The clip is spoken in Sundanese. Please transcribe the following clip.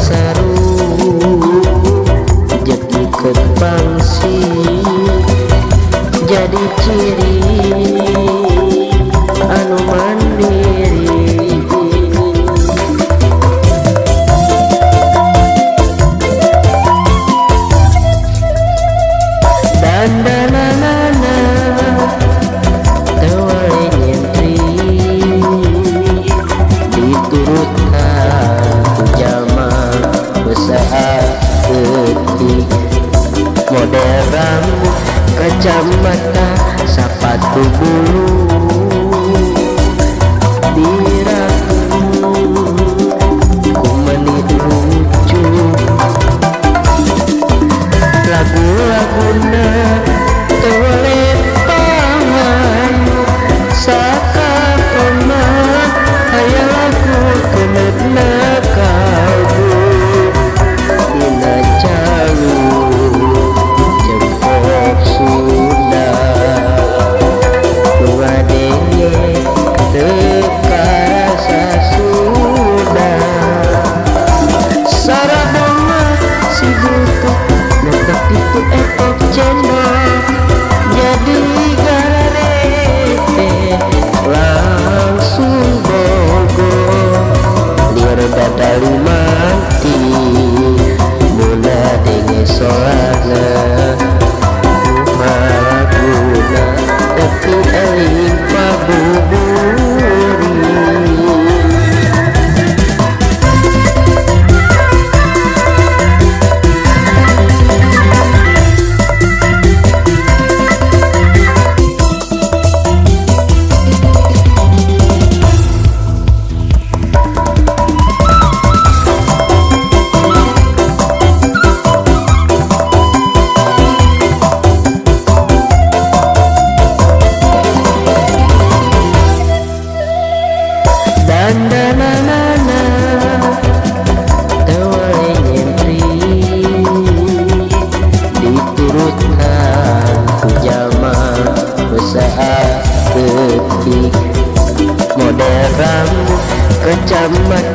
saru jadi kepangsi jadi ciri anu mandiri dandanana tewale nyentri diturutkan ku jaman usaha detik model rambut kacamata sepatu bulu diraku ku menit lucu lagu-laguna tewale tangan sakapona aya lagu kenetna kalbu dina jalu jempok Sunda nuadenge teka rasa Sunda saradama si butuh netek itu efek cendol jadi garete langsung bogor liar dadali mati mula denge solana malaguna tapi eling pabuburi dandanana tewale nyentri diturutkan ku jaman usaha detik model rambut kacamata